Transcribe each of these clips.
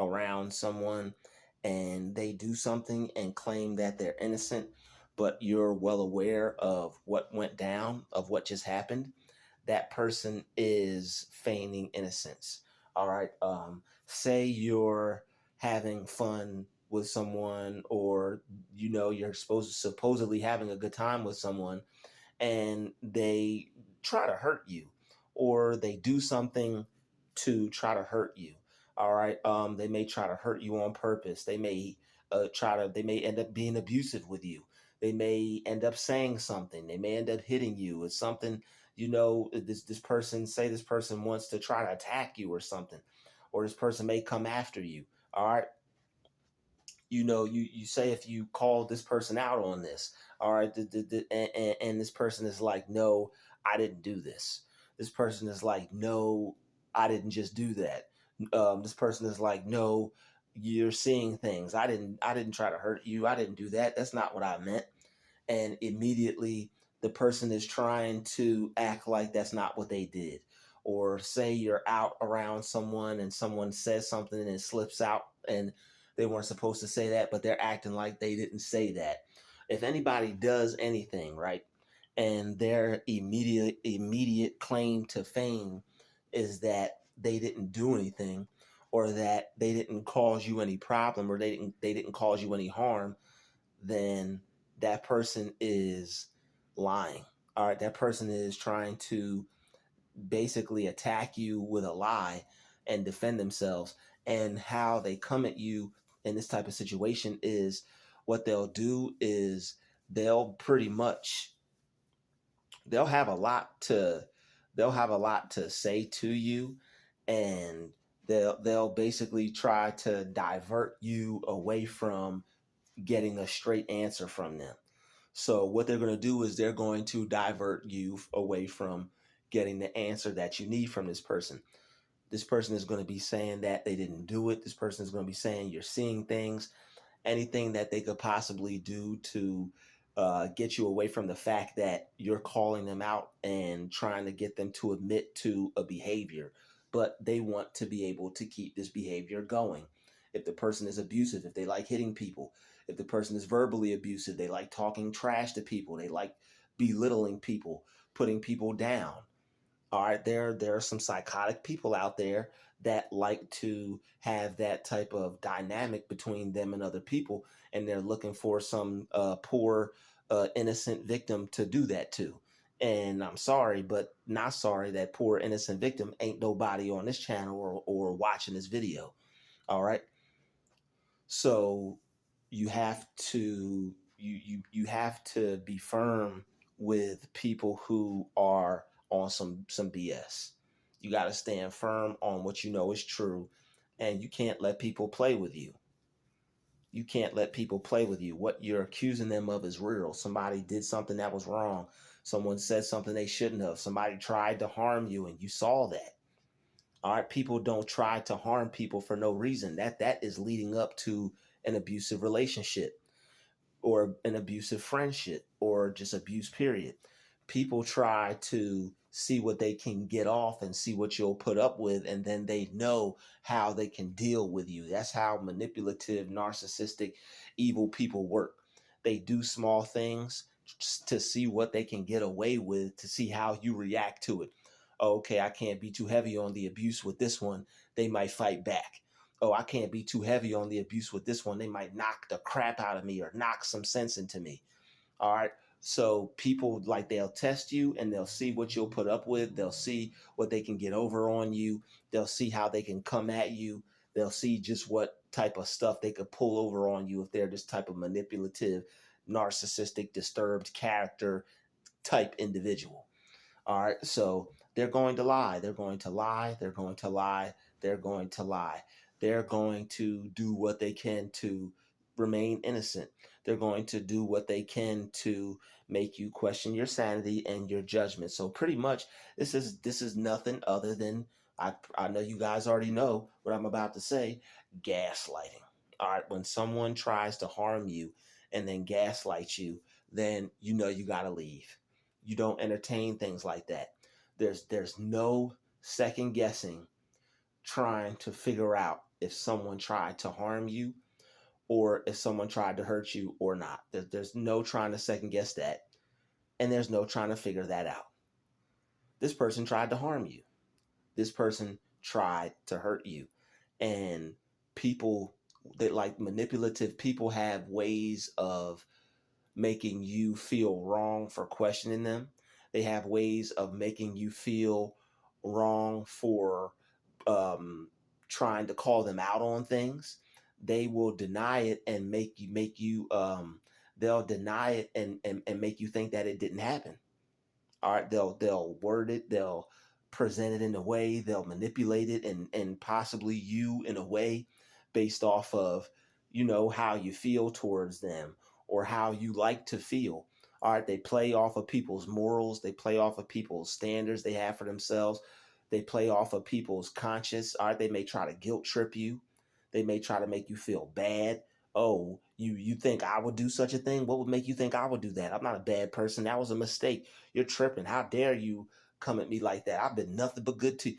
around someone and they do something and claim that they're innocent, but you're well aware of what went down, of what just happened, that person is feigning innocence. All right. Say you're having fun with someone, or you're supposedly having a good time with someone, and they try to hurt you, or they do something to try to hurt you. All right. They may try to hurt you on purpose. They may they may end up being abusive with you. They may end up saying something. They may end up hitting you with something. This person, say this person wants to try to attack you or something, or this person may come after you. All right. You say, if you call this person out on this, all right, and this person is like, no, I didn't do this. This person is like, no, I didn't just do that. This person is like, no, you're seeing things. I didn't try to hurt you. I didn't do that. That's not what I meant. And immediately the person is trying to act like that's not what they did. Or say you're out around someone and someone says something and it slips out, and they weren't supposed to say that, but they're acting like they didn't say that. If anybody does anything, right, and their immediate claim to fame is that they didn't do anything, or that they didn't cause you any problem, or they didn't cause you any harm, then that person is lying. All right, that person is trying to basically attack you with a lie and defend themselves. And how they come at you in this type of situation is, what they'll do is they'll pretty much they'll have a lot to say to you, and they'll basically try to divert you away from getting a straight answer from them. So what they're going to do is they're going to divert you away from getting the answer that you need from this person. This person is going to be saying that they didn't do it. This person is going to be saying you're seeing things, anything that they could possibly do to get you away from the fact that you're calling them out and trying to get them to admit to a behavior. But they want to be able to keep this behavior going. If the person is abusive, if they like hitting people, if the person is verbally abusive, they like talking trash to people, they like belittling people, putting people down. All right, there are some psychotic people out there that like to have that type of dynamic between them and other people, and they're looking for some poor, innocent victim to do that to. And I'm sorry, but not sorry that poor innocent victim ain't nobody on this channel or watching this video. All right, so you have to be firm with people who are on some BS. You got to stand firm on what you know is true, and you can't let people play with you. You can't let people play with you. What you're accusing them of is real. Somebody did something that was wrong. Someone said something they shouldn't have. Somebody tried to harm you, and you saw that. All right, people don't try to harm people for no reason. That is leading up to an abusive relationship, or an abusive friendship, or just abuse, period. People try to see what they can get off and see what you'll put up with, and then they know how they can deal with you. That's how manipulative, narcissistic, evil people work. They do small things to see what they can get away with, to see how you react to it. Okay, I can't be too heavy on the abuse with this one. They might fight back. Oh, I can't be too heavy on the abuse with this one. They might knock the crap out of me or knock some sense into me. All right. So people, like, they'll test you and they'll see what you'll put up with. They'll see what they can get over on you. They'll see how they can come at you. They'll see just what type of stuff they could pull over on you if they're this type of manipulative, narcissistic, disturbed character type individual. All right. So they're going to lie. They're going to lie. They're going to lie. They're going to lie. They're going to do what they can to remain innocent. They're going to do what they can to make you question your sanity and your judgment. So pretty much this is nothing other than, I know you guys already know what I'm about to say, gaslighting. All right. When someone tries to harm you and then gaslight you, then you know you got to leave. You don't entertain things like that. There's no second guessing trying to figure out if someone tried to harm you or if someone tried to hurt you or not. There's no trying to second guess that, and there's no trying to figure that out. This person tried to harm you. This person tried to hurt you. And people that like manipulative people have ways of making you feel wrong for questioning them. They have ways of making you feel wrong for trying to call them out on things. They will deny it and make you they'll deny it and make you think that it didn't happen. All right, they'll word it, they'll present it in a way, they'll manipulate it and possibly you in a way based off of, how you feel towards them or how you like to feel. All right, they play off of people's morals, they play off of people's standards they have for themselves, they play off of people's conscience. All right, they may try to guilt trip you, they may try to make you feel bad. Oh, you think I would do such a thing? What would make you think I would do that? I'm not a bad person. That was a mistake. You're tripping. How dare you come at me like that? I've been nothing but good to you.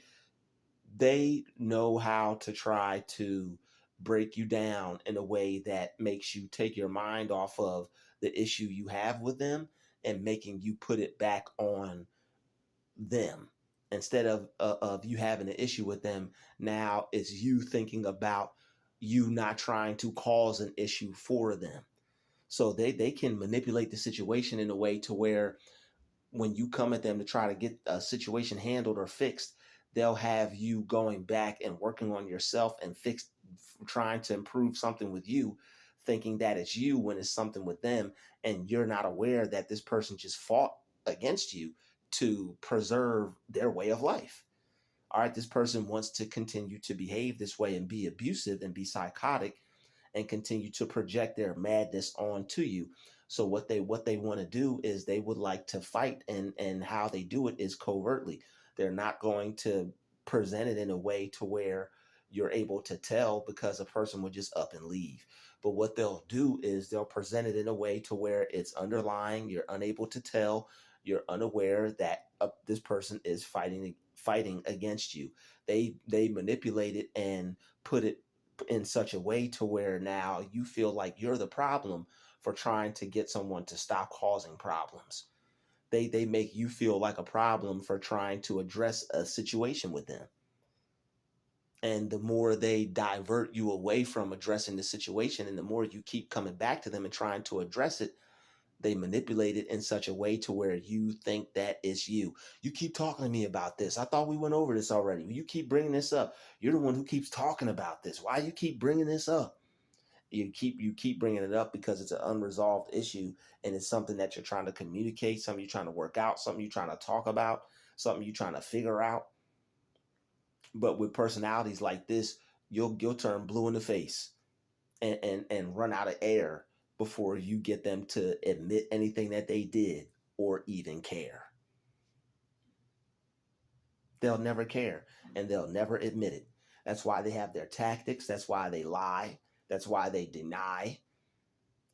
They know how to try to break you down in a way that makes you take your mind off of the issue you have with them and making you put it back on them. Instead of you having an issue with them, now it's you thinking about you not trying to cause an issue for them. So they can manipulate the situation in a way to where when you come at them to try to get a situation handled or fixed, they'll have you going back and working on yourself and trying to improve something with you, thinking that it's you when it's something with them. And you're not aware that this person just fought against you to preserve their way of life. All right, this person wants to continue to behave this way and be abusive and be psychotic and continue to project their madness onto you. So what they want to do is they would like to fight, and how they do it is covertly. They're not going to present it in a way to where you're able to tell because a person would just up and leave. But what they'll do is they'll present it in a way to where it's underlying, you're unable to tell, you're unaware that this person is fighting against you. They manipulate it and put it in such a way to where now you feel like you're the problem for trying to get someone to stop causing problems. They make you feel like a problem for trying to address a situation with them. And the more they divert you away from addressing the situation and the more you keep coming back to them and trying to address it, they manipulate it in such a way to where you think that it's you. You keep talking to me about this. I thought we went over this already. You keep bringing this up. You're the one who keeps talking about this. Why you keep bringing this up? You keep bringing it up because it's an unresolved issue, and it's something that you're trying to communicate, something you're trying to work out, something you're trying to talk about, something you're trying to figure out. But with personalities like this, you'll turn blue in the face and run out of air before you get them to admit anything that they did or even care. They'll never care and they'll never admit it. That's why they have their tactics. That's why they lie. That's why they deny.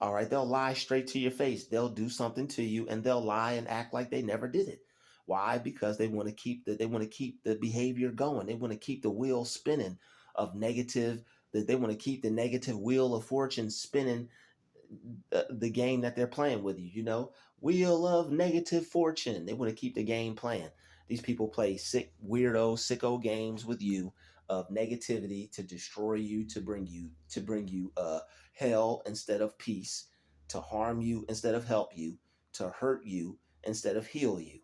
All right, they'll lie straight to your face. They'll do something to you and they'll lie and act like they never did it. Why? Because they want to keep the behavior going. They want to keep the wheel spinning of negative. That they want to keep the negative wheel of fortune spinning, the game that they're playing with you. Wheel of negative fortune. They want to keep the game playing. These people play sick, weirdo, sicko games with you of negativity to destroy you, to bring you hell instead of peace, to harm you instead of help you, to hurt you instead of heal you.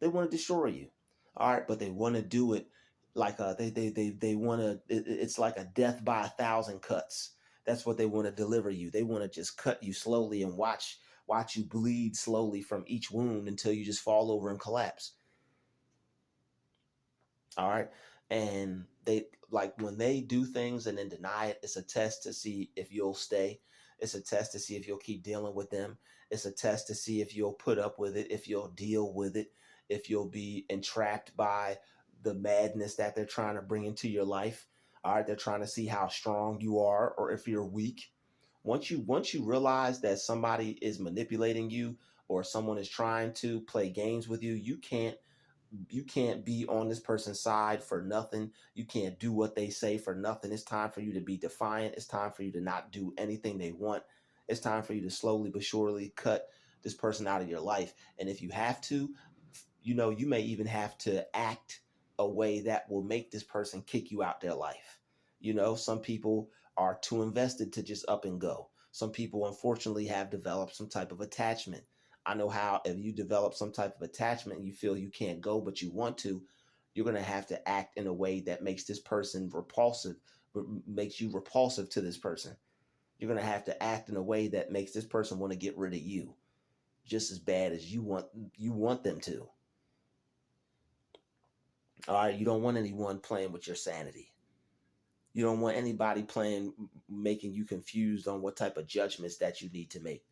They want to destroy you. All right, but they want to do it like they want to. It's like a death by 1,000 cuts. That's what they want to deliver you. They want to just cut you slowly and watch you bleed slowly from each wound until you just fall over and collapse. All right. And they like when they do things and then deny it, it's a test to see if you'll stay. It's a test to see if you'll keep dealing with them. It's a test to see if you'll put up with it, if you'll deal with it, if you'll be entrapped by the madness that they're trying to bring into your life. All right. They're trying to see how strong you are or if you're weak. Once you realize that somebody is manipulating you or someone is trying to play games with you, you can't be on this person's side for nothing. You can't do what they say for nothing. It's time for you to be defiant. It's time for you to not do anything they want. It's time for you to slowly but surely cut this person out of your life. And if you have to, you may even have to act a way that will make this person kick you out their life. Some people are too invested to just up and go. Some people, unfortunately, have developed some type of attachment. I know how, if you develop some type of attachment and you feel you can't go, but you want to, you're going to have to act in a way that makes this person repulsive, makes you repulsive to this person. You're going to have to act in a way that makes this person want to get rid of you just as bad as you want them to. All right, you don't want anyone playing with your sanity. You don't want anybody making you confused on what type of judgments that you need to make.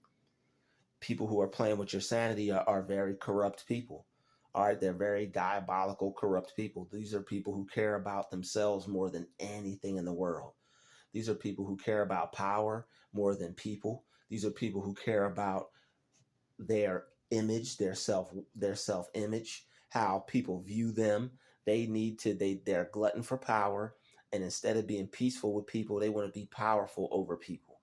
People who are playing with your sanity are very corrupt people. All right, they're very diabolical, corrupt people. These are people who care about themselves more than anything in the world. These are people who care about power more than people. These are people who care about their image, their self image, how people view them. They're glutton for power, and instead of being peaceful with people, they want to be powerful over people.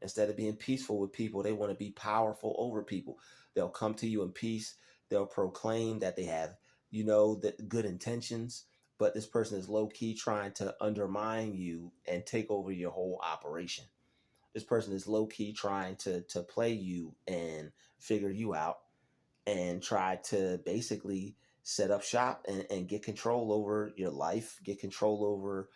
Instead of being peaceful with people, they want to be powerful over people. They'll come to you in peace. They'll proclaim that they have, the good intentions, but this person is low key trying to undermine you and take over your whole operation. This person is low key trying to play you and figure you out and try to basically set up shop and get control over your life, get control over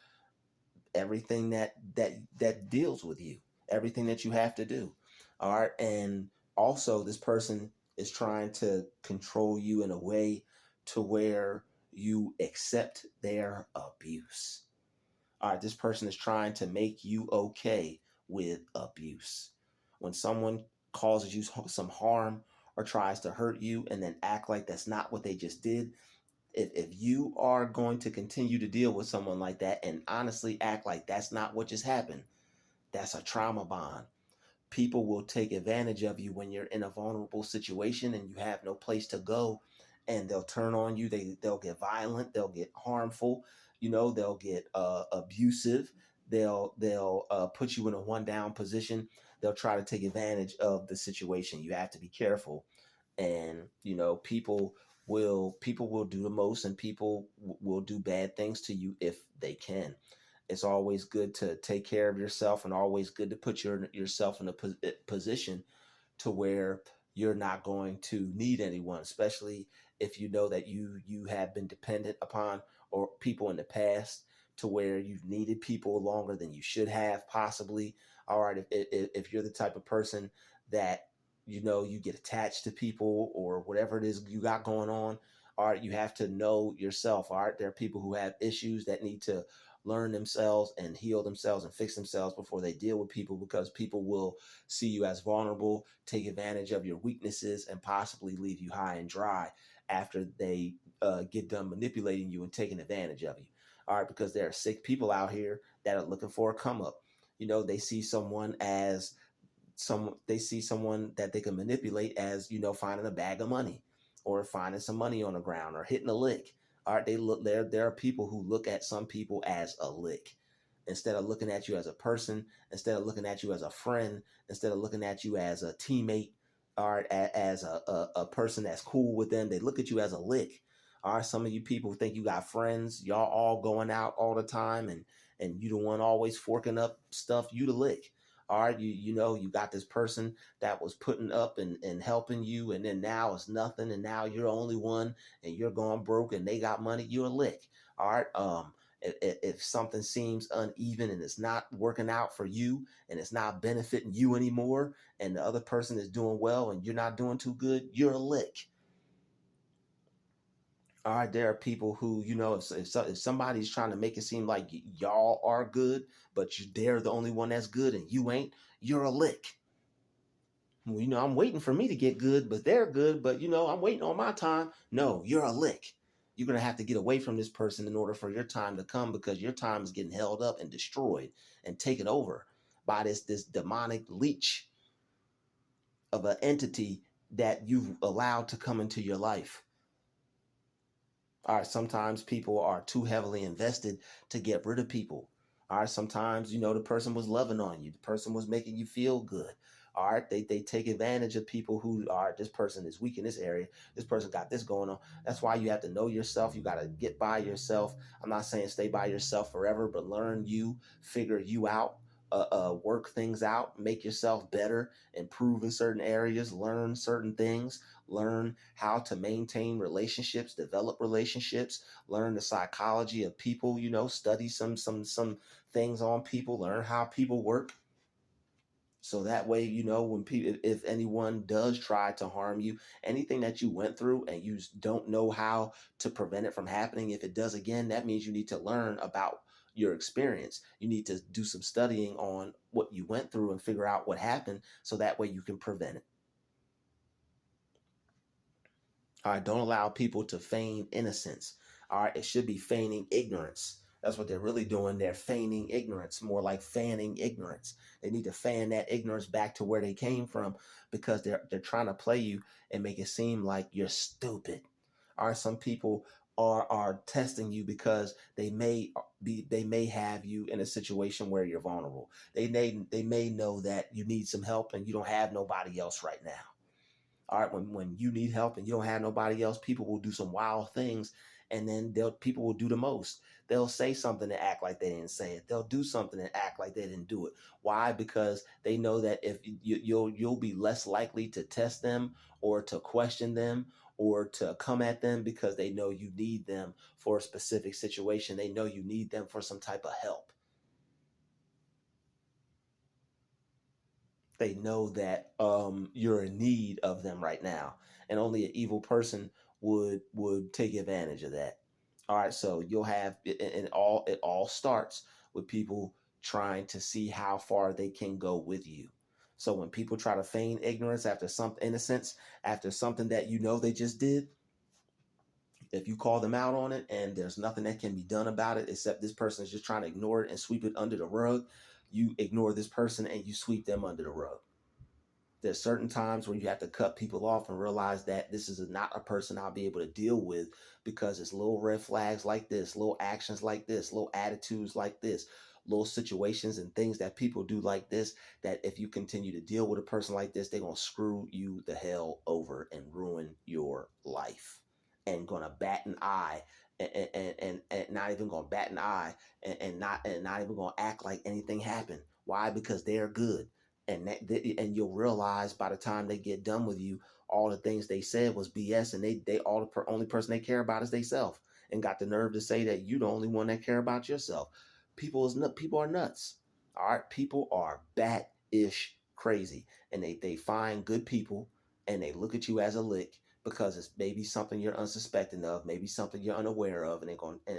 everything that deals with you, everything that you have to do. All right. And also this person is trying to control you in a way to where you accept their abuse. All right, this person is trying to make you okay with abuse. When someone causes you some harm or tries to hurt you and then act like that's not what they just did, if you are going to continue to deal with someone like that and honestly act like that's not what just happened, that's a trauma bond. People will take advantage of you when you're in a vulnerable situation and you have no place to go, and they'll turn on you. They'll get violent, they'll get harmful, they'll get abusive. They'll put you in a one down position. They'll try to take advantage of the situation. You have to be careful. And people will do the most, and people will do bad things to you if they can. It's always good to take care of yourself, and always good to put yourself in a position to where you're not going to need anyone, especially if you know that you have been dependent upon or people in the past, to where you've needed people longer than you should have possibly. All right, if you're the type of person that you get attached to people or whatever it is you got going on, all right, you have to know yourself. All right, there are people who have issues that need to learn themselves and heal themselves and fix themselves before they deal with people, because people will see you as vulnerable, take advantage of your weaknesses, and possibly leave you high and dry after they get done manipulating you and taking advantage of you. All right, because there are sick people out here that are looking for a come up. They see someone as they see someone that they can manipulate as, finding a bag of money or finding some money on the ground or hitting a lick. All right, there are people who look at some people as a lick, instead of looking at you as a person, instead of looking at you as a friend, instead of looking at you as a teammate, all right, as a person that's cool with them. They look at you as a lick. All right, some of you people think you got friends, y'all all going out all the time, and you the one always forking up stuff, you the lick. All right, you got this person that was putting up and helping you, and then now it's nothing, and now you're the only one, and you're going broke, and they got money, you're a lick. All right, if something seems uneven and it's not working out for you and it's not benefiting you anymore, and the other person is doing well and you're not doing too good, you're a lick. All right, there are people who, if somebody's trying to make it seem like y'all are good, but they're the only one that's good and you ain't, you're a lick. Well, I'm waiting for me to get good, but they're good, but I'm waiting on my time. No, you're a lick. You're going to have to get away from this person in order for your time to come, because your time is getting held up and destroyed and taken over by this demonic leech of an entity that you've allowed to come into your life. All right, sometimes people are too heavily invested to get rid of people. All right, sometimes, the person was loving on you, the person was making you feel good. All right, they take advantage of people who are, this person is weak in this area, this person got this going on. That's why you have to know yourself. You got to get by yourself. I'm not saying stay by yourself forever, but learn you, figure you out. Work things out, make yourself better, improve in certain areas, learn certain things, learn how to maintain relationships, develop relationships, learn the psychology of people, study some things on people, learn how people work. So that way, when people, if anyone does try to harm you, anything that you went through and you don't know how to prevent it from happening, if it does again, that means you need to learn about your experience. You need to do some studying on what you went through and figure out what happened so that way you can prevent it. All right, don't allow people to feign innocence. All right, it should be feigning ignorance. That's what they're really doing. They're feigning ignorance, more like fanning ignorance. They need to fan that ignorance back to where they came from because they're trying to play you and make it seem like you're stupid. All right, some people are testing you because they may have you in a situation where you're vulnerable. They may know that you need some help and you don't have nobody else right now. All right, when you need help and you don't have nobody else, people will do some wild things, and then people will do the most. They'll say something and act like they didn't say it. They'll do something and act like they didn't do it. Why? Because they know that if you'll be less likely to test them or to question them or to come at them because they know you need them for a specific situation. They know you need them for some type of help. They know that you're in need of them right now, and only an evil person would take advantage of that. All right, so you'll have it all starts with people trying to see how far they can go with you. So when people try to feign ignorance after some innocence, after something that they just did, if you call them out on it and there's nothing that can be done about it except this person is just trying to ignore it and sweep it under the rug, you ignore this person and you sweep them under the rug. There's certain times where you have to cut people off and realize that this is not a person I'll be able to deal with because it's little red flags like this, little actions like this, little attitudes like this, little situations and things that people do like this, that if you continue to deal with a person like this, they're going to screw you the hell over and ruin your life and going to bat an eye and not even going to bat an eye and not even going to act like anything happened. Why? Because they're good and you'll realize by the time they get done with you, all the things they said was BS, and only person they care about is theyself, and got the nerve to say that you the only one that care about yourself. People are nuts. All right, people are bat-ish crazy, and they find good people and they look at you as a lick because it's maybe something you're unsuspecting of, maybe something you're unaware of, and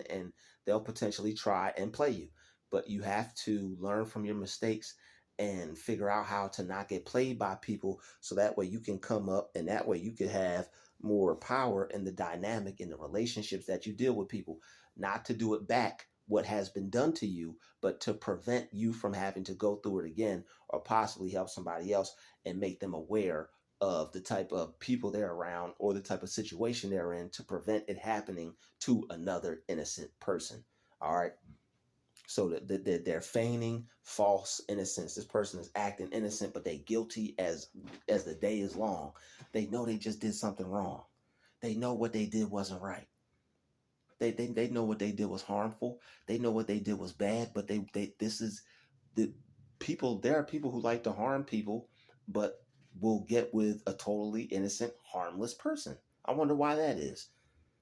and they'll potentially try and play you. But you have to learn from your mistakes and figure out how to not get played by people so that way you can come up and that way you can have more power in the dynamic in the relationships that you deal with people, not to do it back what has been done to you, but to prevent you from having to go through it again or possibly help somebody else and make them aware of the type of people they're around or the type of situation they're in to prevent it happening to another innocent person. All right, so that they're feigning false innocence. This person is acting innocent, but they guilty as the day is long. They know they just did something wrong. They know what they did wasn't right. They know what they did was harmful. They know what they did was bad. But they this is the people. There are people who like to harm people, but will get with a totally innocent, harmless person. I wonder why that is,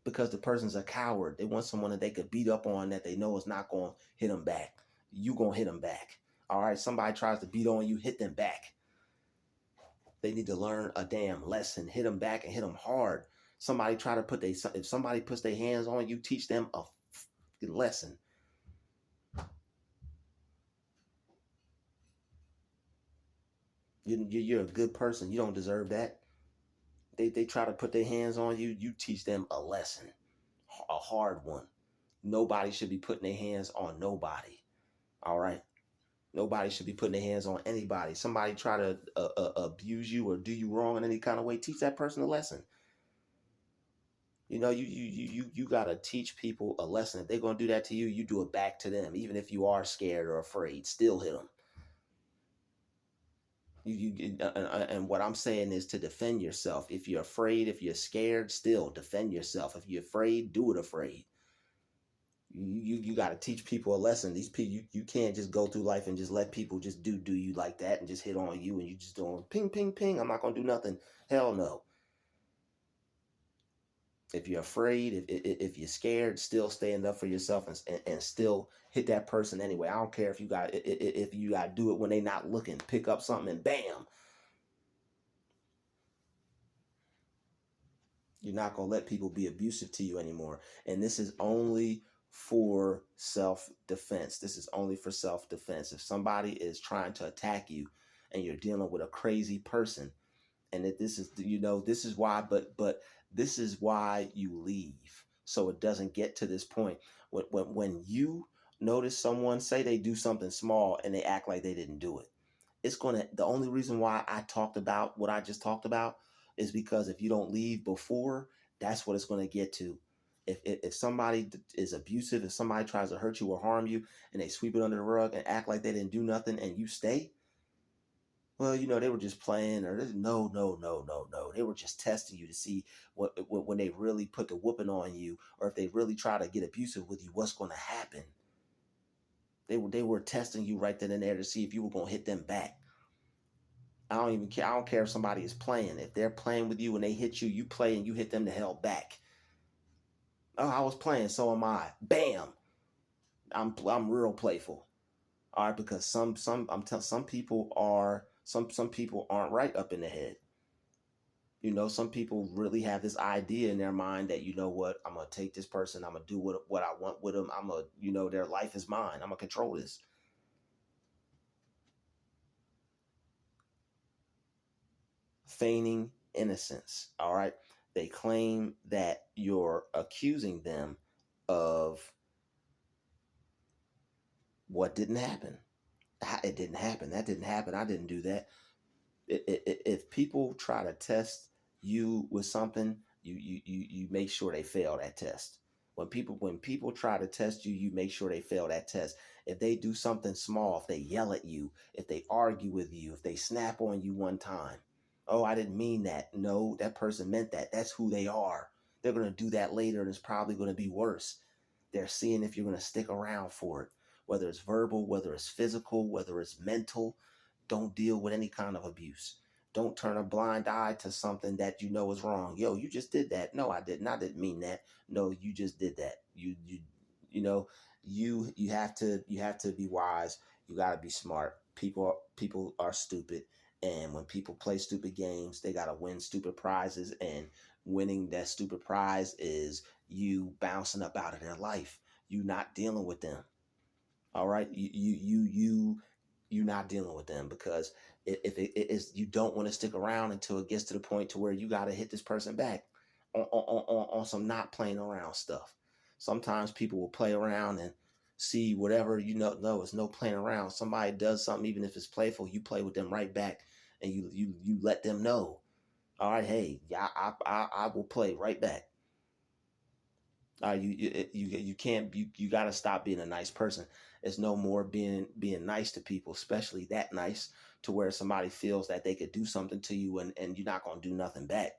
because the person's a coward. They want someone that they could beat up on that they know is not going to hit them back. You going to hit them back. All right. Somebody tries to beat on you, hit them back. They need to learn a damn lesson. Hit them back and hit them hard. If somebody puts their hands on you, teach them a lesson. You're a good person. You don't deserve that. They try to put their hands on you. You teach them a lesson, a hard one. Nobody should be putting their hands on nobody. All right. Nobody should be putting their hands on anybody. Somebody try to abuse you or do you wrong in any kind of way, teach that person a lesson. You gotta teach people a lesson. If they're gonna do that to you, you do it back to them. Even if you are scared or afraid, still hit them. And what I'm saying is to defend yourself. If you're afraid, if you're scared, still defend yourself. If you're afraid, do it afraid. You got to teach people a lesson. These people, you can't just go through life and just let people just do you like that and just hit on you and you just doing ping ping ping. I'm not gonna do nothing. Hell no. If you're afraid, if you're scared, still stand up for yourself and still hit that person anyway. I don't care if you got to do it when they not looking. Pick up something and bam. You're not going to let people be abusive to you anymore. And this is only for self-defense. This is only for self-defense. If somebody is trying to attack you and you're dealing with a crazy person, and that this is, this is why, but this is why you leave. So it doesn't get to this point. When you notice someone, say they do something small and they act like they didn't do it, the only reason why I talked about what I just talked about is because if you don't leave before, that's what it's going to get to. If somebody is abusive, if somebody tries to hurt you or harm you and they sweep it under the rug and act like they didn't do nothing and you stay, well, they were just playing, or no, no, no, no, no. They were just testing you to see when they really put the whooping on you, or if they really try to get abusive with you, what's going to happen. They were testing you right then and there to see if you were going to hit them back. I don't even care. I don't care if somebody is playing. If they're playing with you and they hit you, you play and you hit them the hell back. Oh, I was playing, so am I. Bam. I'm real playful. All right, because some people are some people aren't right up in the head. Some people really have this idea in their mind that, what, I'm gonna take this person, I'm gonna do what I want with them. I'm gonna, their life is mine. I'm gonna control this. Feigning innocence. All right. They claim that you're accusing them of what didn't happen. It didn't happen. That didn't happen. I didn't do that. If people try to test you with something, you make sure they fail that test. When people try to test you, you make sure they fail that test. If they do something small, if they yell at you, if they argue with you, if they snap on you one time, oh, I didn't mean that. No, that person meant that. That's who they are. They're going to do that later and it's probably going to be worse. They're seeing if you're going to stick around for it, whether it's verbal, whether it's physical, whether it's mental. Don't deal with any kind of abuse. Don't turn a blind eye to something that you know is wrong. Yo, you just did that. No, I didn't. I didn't mean that. No, you just did that. You know, you have to be wise. You got to be smart. People are stupid, and when people play stupid games, they got to win stupid prizes, and winning that stupid prize is you bouncing up out of their life. You not dealing with them. All right, you not dealing with them, because if it is, you don't want to stick around until it gets to the point to where you got to hit this person back on some not playing around stuff. Sometimes people will play around and see whatever, no, it's no playing around. Somebody does something, even if it's playful, you play with them right back, and you let them know, all right, hey, yeah, I will play right back. You can't, you got to stop being a nice person. It's no more being nice to people, especially that nice to where somebody feels that they could do something to you and you're not going to do nothing back.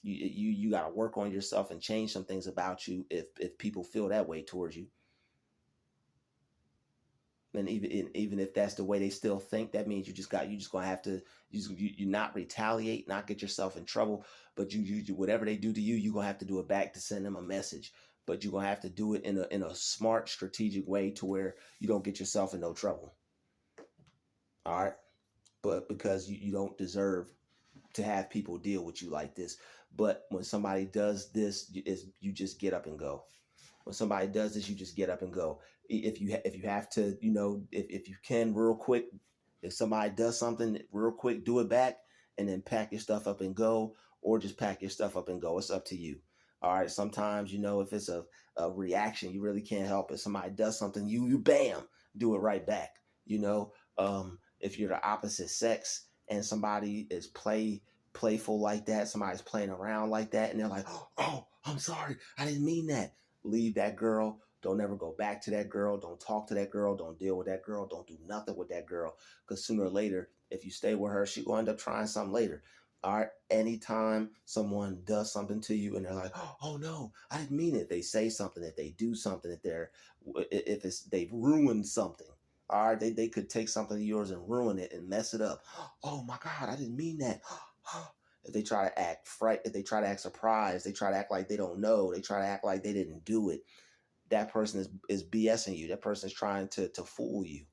You got to work on yourself and change some things about you if people feel that way towards you. And even if that's the way they still think, that means you just gonna have to you not retaliate, not get yourself in trouble, but you whatever they do to you, you're gonna have to do it back to send them a message. But you're gonna have to do it in a smart, strategic way to where you don't get yourself in no trouble. All right, but because you don't deserve to have people deal with you like this. But when somebody does this, you just get up and go. When somebody does this, you just get up and go. If you have to, if you can, real quick, if somebody does something real quick, do it back, and then pack your stuff up and go, or just pack your stuff up and go. It's up to you. All right. Sometimes, if it's a reaction, you really can't help it. Somebody does something, you bam, do it right back. If you're the opposite sex and somebody is playful like that, somebody's playing around like that, and they're like, oh, I'm sorry, I didn't mean that. Leave that girl. Don't ever go back to that girl. Don't talk to that girl. Don't deal with that girl. Don't do nothing with that girl. Because sooner or later, if you stay with her, she will end up trying something later. All right. Anytime someone does something to you and they're like, oh no, I didn't mean it. They say something, that they do something, that if it's, they've ruined something. All right. They could take something of yours and ruin it and mess it up. Oh my God, I didn't mean that. If they try to act if they try to act surprised, they try to act like they don't know, they try to act like they didn't do it, that person is BSing you. That person is trying to fool you.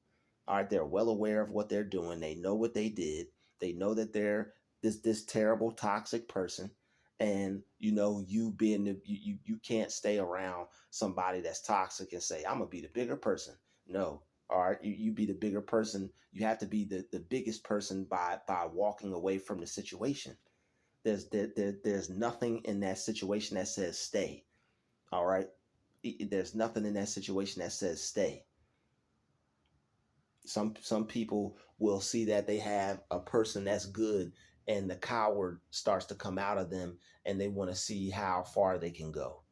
All right, they're well aware of what they're doing. They know what they did. They know that they're this terrible toxic person, and you being you can't stay around somebody that's toxic and say I'm gonna be the bigger person. No. All right, you be the bigger person. You have to be the biggest person by walking away from the situation. There's nothing in that situation that says stay. All right, there's nothing in that situation that says stay. Some people will see that they have a person that's good, and the coward starts to come out of them, and they want to see how far they can go.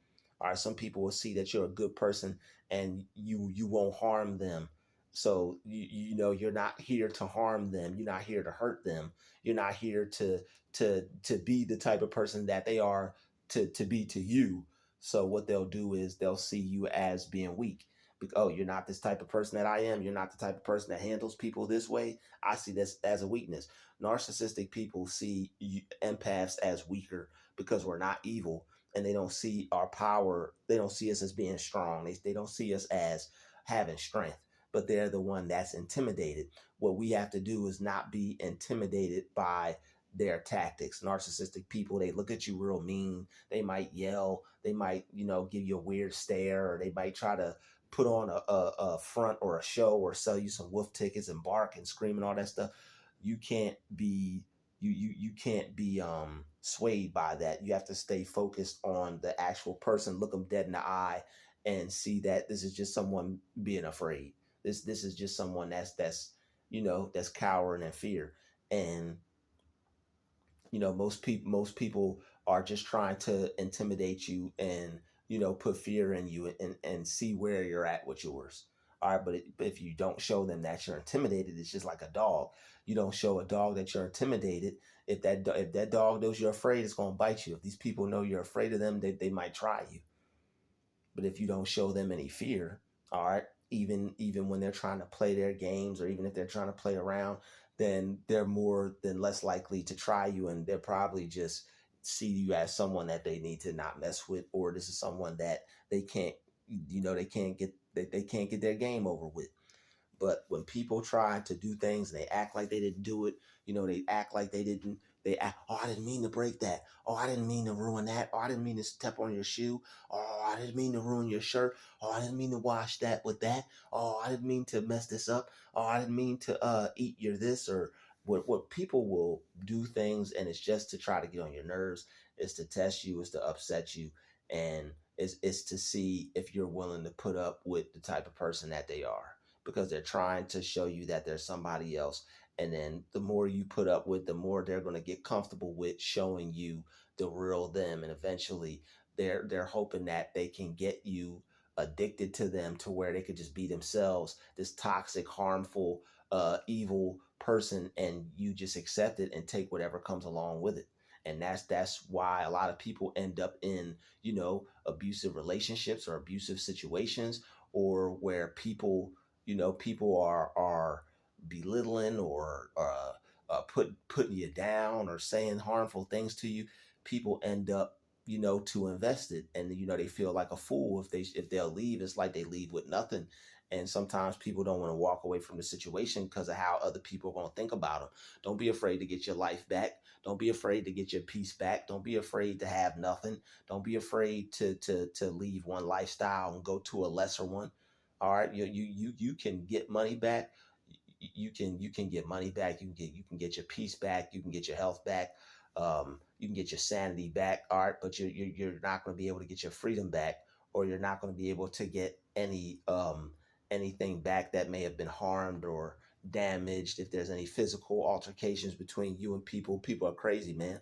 All right, some people will see that you're a good person, and you won't harm them. So you're not here to harm them. You're not here to hurt them. You're not here to be the type of person that they are to be to you. So what they'll do is they'll see you as being weak. Oh, you're not this type of person that I am. You're not the type of person that handles people this way. I see this as a weakness. Narcissistic people see empaths as weaker because we're not evil, and they don't see our power. They don't see us as being strong. They don't see us as having strength, but they're the one that's intimidated. What we have to do is not be intimidated by their tactics. Narcissistic people, they look at you real mean. They might yell. They might, give you a weird stare, or they might try to put on a front or a show, or sell you some wolf tickets and bark and scream and all that stuff. You can't be you can't be swayed by that. You have to stay focused on the actual person, look them dead in the eye, and see that this is just someone being afraid. This is just someone that's cowering in fear. And most people are just trying to intimidate you and put fear in you, and see where you're at with yours. All right, but if you don't show them that you're intimidated, it's just like a dog. You don't show a dog that you're intimidated. If that dog knows you're afraid, it's going to bite you. If these people know you're afraid of them, they might try you. But if you don't show them any fear, all right, even when they're trying to play their games, or even if they're trying to play around, then they're more than less likely to try you, and they'll probably just see you as someone that they need to not mess with, or this is someone that they can't, they can't get their game over with. But when people try to do things and they act like they didn't do it, they act like they didn't. They act, oh, I didn't mean to break that. Oh, I didn't mean to ruin that. Oh, I didn't mean to step on your shoe. Oh, I didn't mean to ruin your shirt. Oh, I didn't mean to wash that with that. Oh, I didn't mean to mess this up. Oh, I didn't mean to eat your this, or what people will do things, and it's just to try to get on your nerves. It's to test you. It's to upset you, and it's to see if you're willing to put up with the type of person that they are, because they're trying to show you that there's somebody else. And then the more you put up with, the more they're going to get comfortable with showing you the real them. And eventually they're hoping that they can get you addicted to them, to where they could just be themselves, this toxic, harmful, evil person, and you just accept it and take whatever comes along with it. And that's why a lot of people end up in abusive relationships or abusive situations, or where people are belittling, or putting you down, or saying harmful things to you. People end up to invest it, and they feel like a fool if they'll leave. It's like they leave with nothing. And sometimes people don't want to walk away from the situation because of how other people are going to think about them. Don't be afraid to get your life back. Don't be afraid to get your peace back. Don't be afraid to have nothing. Don't be afraid to leave one lifestyle and go to a lesser one. All right, you can get money back. You can get money back. You can get your peace back. You can get your health back. You can get your sanity back. All right, but you're not going to be able to get your freedom back, or you're not going to be able to get anything back that may have been harmed or damaged. If there's any physical altercations between you and people are crazy, man.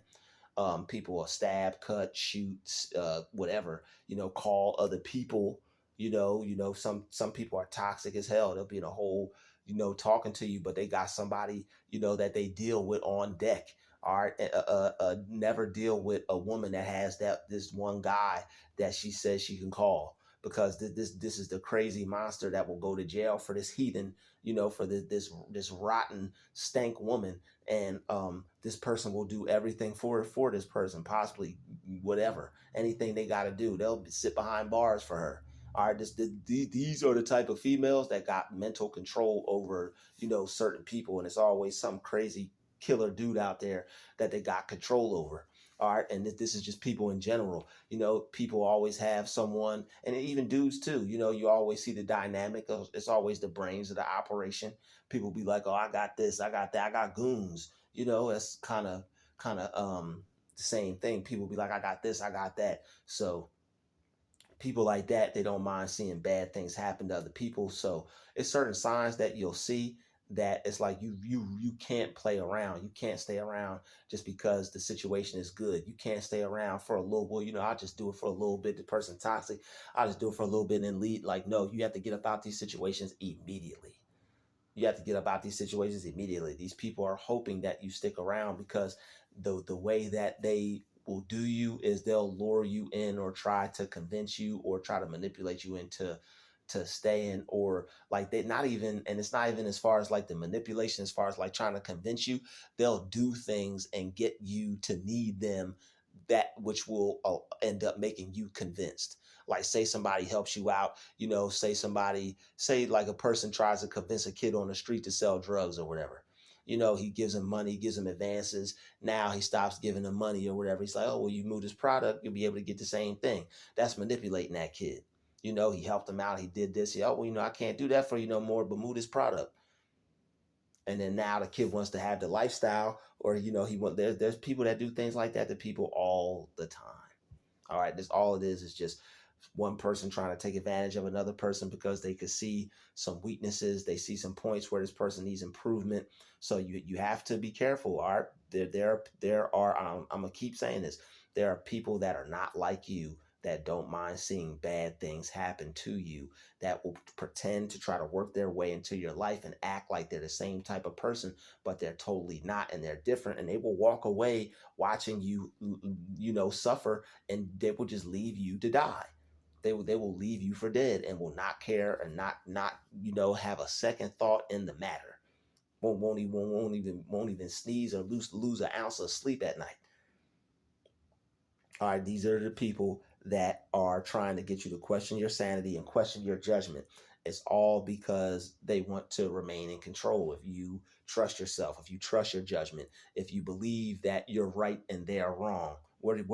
People will stab, cut, shoot, whatever, call other people. Some people are toxic as hell. They'll be in a whole, talking to you, but they got somebody, that they deal with on deck. All right. Never deal with a woman that has this one guy that she says she can call, because this is the crazy monster that will go to jail for this heathen, for this rotten stank woman. And this person will do everything for this person, possibly whatever, anything they got to do. They'll sit behind bars for her. All right, these are the type of females that got mental control over, certain people, and it's always some crazy killer dude out there that they got control over. All right, and this is just people in general. People always have someone, and even dudes too. You always see the dynamic of, it's always the brains of the operation. People be like, "Oh, I got this, I got that, I got goons." That's kind of the same thing. People be like, "I got this, I got that." So people like that, they don't mind seeing bad things happen to other people. So it's certain signs that you'll see that it's like you can't play around. You can't stay around just because the situation is good. You can't stay around for a little while. I'll just do it for a little bit. The person toxic, I'll just do it for a little bit and then lead. Like, no, you have to get up out these situations immediately. You have to get about these situations immediately. These people are hoping that you stick around, because the way that they will do you is they'll lure you in, or try to convince you, or try to manipulate you into staying, or like they not even, and it's not even as far as like the manipulation, as far as like trying to convince you. They'll do things and get you to need them, that which will end up making you convinced. Like, say somebody helps you out, say like a person tries to convince a kid on the street to sell drugs or whatever. He gives him money, gives him advances. Now he stops giving him money or whatever. He's like, "Oh, well, you move this product, you'll be able to get the same thing." That's manipulating that kid. He helped him out. He did this. Oh, well, I can't do that for you no more, but move this product. And then now the kid wants to have the lifestyle, or there's people that do things like that to people all the time. All right, this all it is just one person trying to take advantage of another person, because they could see some weaknesses, they see some points where this person needs improvement. So you have to be careful. All right, there are I'm gonna keep saying this. There are people that are not like you, that don't mind seeing bad things happen to you, that will pretend to try to work their way into your life and act like they're the same type of person, but they're totally not, and they're different, and they will walk away watching you, suffer, and they will just leave you to die. They will leave you for dead, and will not care, and not have a second thought in the matter. Won't even sneeze or lose an ounce of sleep at night. All right, these are the people that are trying to get you to question your sanity and question your judgment. It's all because they want to remain in control. If you trust yourself, if you trust your judgment, if you believe that you're right and they are wrong, what are you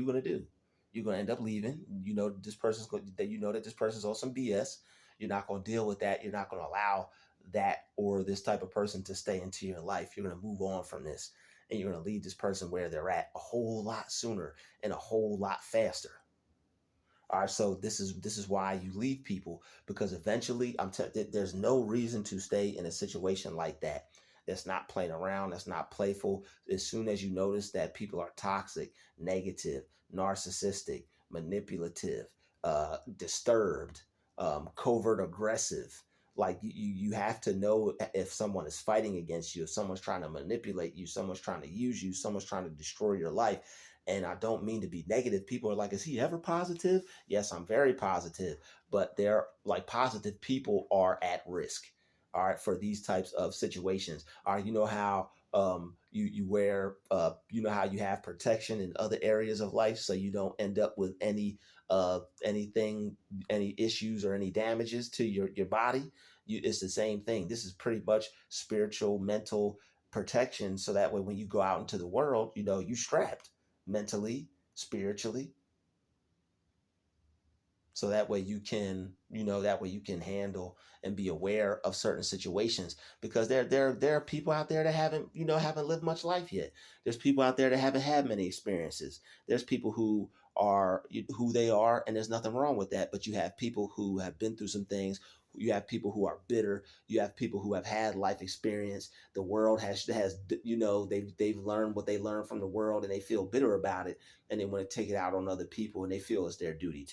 going to do? You're going to end up leaving. That this person's on some BS. You're not going to deal with that. You're not going to allow that or this type of person to stay into your life. You're going to move on from this, and you're going to leave this person where they're at a whole lot sooner and a whole lot faster. All right, so this is why you leave people, because eventually there's no reason to stay in a situation like that. That's not playing around, that's not playful. As soon as you notice that people are toxic, negative, narcissistic, manipulative, disturbed, covert aggressive, like you have to know if someone is fighting against you, if someone's trying to manipulate you, someone's trying to use you, someone's trying to destroy your life. And I don't mean to be negative. People are like, "Is he ever positive?" Yes, I'm very positive, but they're like, positive people are at risk. All right, for these types of situations. All right, you know how you wear how you have protection in other areas of life, so you don't end up with anything, any issues or any damages to your body. It's the same thing. This is pretty much spiritual, mental protection, so that way when you go out into the world, you strapped mentally, spiritually, so that way you can handle and be aware of certain situations, because there are people out there that haven't lived much life yet. There's people out there that haven't had many experiences. There's people who are who they are, and there's nothing wrong with that. But you have people who have been through some things, you have people who are bitter. You have people who have had life experience. The world has they've learned what they learned from the world, and they feel bitter about it, and they want to take it out on other people, and they feel it's their duty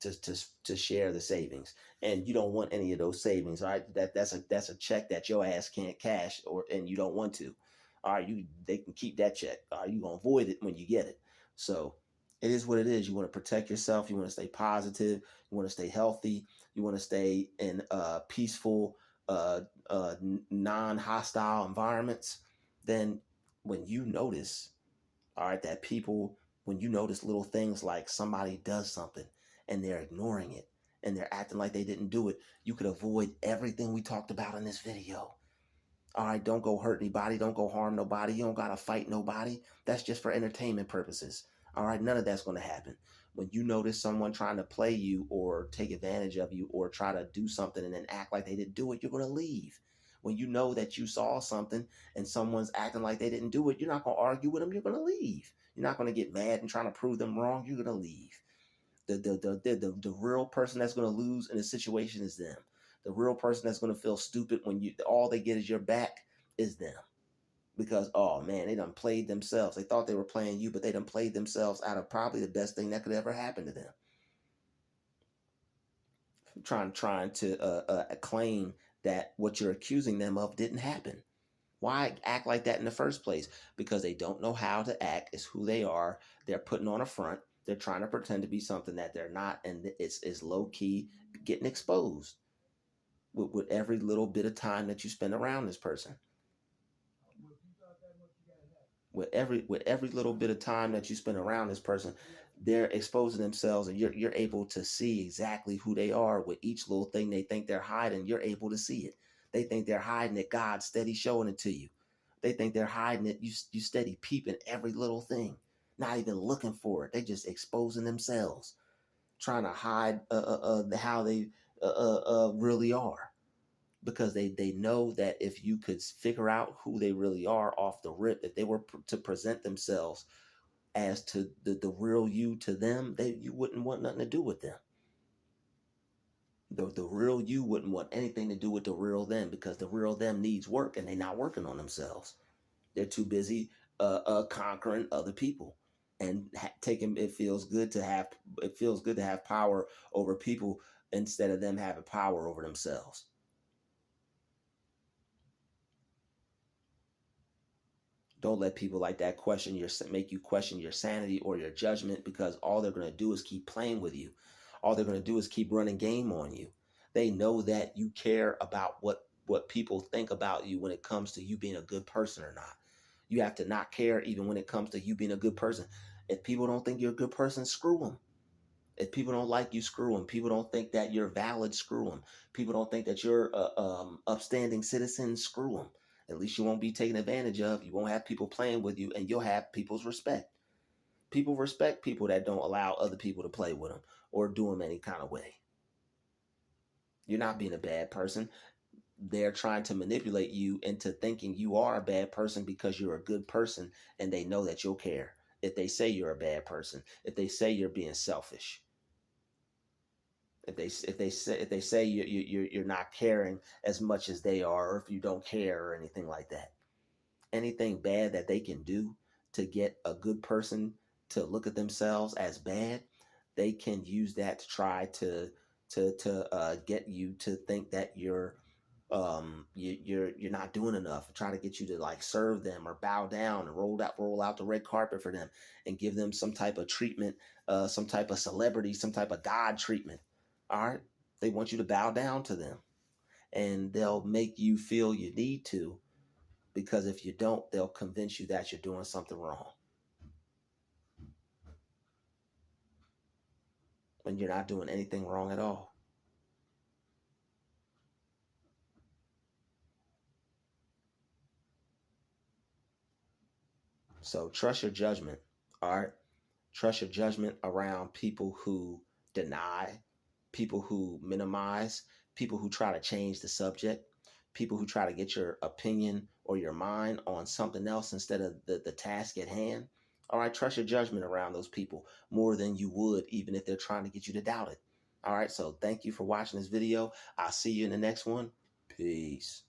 to share the savings. And you don't want any of those savings. All right, that's a check that your ass can't cash, and you don't want to. All right, they can keep that check. All right, you're gonna avoid it when you get it. So it is what it is. You want to protect yourself. You want to stay positive. You want to stay healthy. You want to stay in peaceful, non-hostile environments. Then when you notice, all right, that people, when you notice little things like somebody does something and they're ignoring it and they're acting like they didn't do it, you could avoid everything we talked about in this video. All right, don't go hurt anybody. Don't go harm nobody. You don't got to fight nobody. That's just for entertainment purposes. All right, none of that's going to happen. When you notice someone trying to play you or take advantage of you or try to do something and then act like they didn't do it, you're going to leave. When you know that you saw something and someone's acting like they didn't do it, you're not going to argue with them. You're going to leave. You're not going to get mad and trying to prove them wrong. You're going to leave. The real person that's going to lose in a situation is them. The real person that's going to feel stupid when all they get is your back is them. Because, oh man, they done played themselves. They thought they were playing you, but they done played themselves out of probably the best thing that could ever happen to them. Trying to claim that what you're accusing them of didn't happen. Why act like that in the first place? Because they don't know how to act. It's who they are. They're putting on a front. They're trying to pretend to be something that they're not, and it's low key getting exposed with every little bit of time that you spend around this person. With every little bit of time that you spend around this person, they're exposing themselves, and you're able to see exactly who they are. With each little thing they think they're hiding, you're able to see it. They think they're hiding it. God's steady showing it to you. They think they're hiding it. You steady peeping every little thing, not even looking for it. They just exposing themselves, trying to hide how they really are, because they know that if you could figure out who they really are off the rip, if they were to present themselves as to the real you to them, you wouldn't want nothing to do with them. The real you wouldn't want anything to do with the real them, because the real them needs work and they're not working on themselves. They're too busy conquering other people and taking. It feels good to have power over people instead of them having power over themselves. Don't let people like that make you question your sanity or your judgment, because all they're going to do is keep playing with you. All they're going to do is keep running game on you. They know that you care about what people think about you when it comes to you being a good person or not. You have to not care even when it comes to you being a good person. If people don't think you're a good person, screw them. If people don't like you, screw them. People don't think that you're valid, screw them. People don't think that you're a upstanding citizen, screw them. At least you won't be taken advantage of. You won't have people playing with you, and you'll have people's respect. People respect people that don't allow other people to play with them or do them any kind of way. You're not being a bad person. They're trying to manipulate you into thinking you are a bad person because you're a good person, and they know that you'll care if they say you're a bad person, if they say you're being selfish. If they say you're not caring as much as they are, or if you don't care or anything like that, anything bad that they can do to get a good person to look at themselves as bad, they can use that to try to get you to think that you're not doing enough. Try to get you to like serve them or bow down and roll out the red carpet for them and give them some type of treatment, some type of celebrity, some type of God treatment. All right, they want you to bow down to them, and they'll make you feel you need to, because if you don't, they'll convince you that you're doing something wrong when you're not doing anything wrong at all. So trust your judgment. All right, trust your judgment around people who deny, people who minimize, people who try to change the subject, people who try to get your opinion or your mind on something else instead of the task at hand. All right, trust your judgment around those people more than you would even if they're trying to get you to doubt it. All right, so thank you for watching this video. I'll see you in the next one. Peace.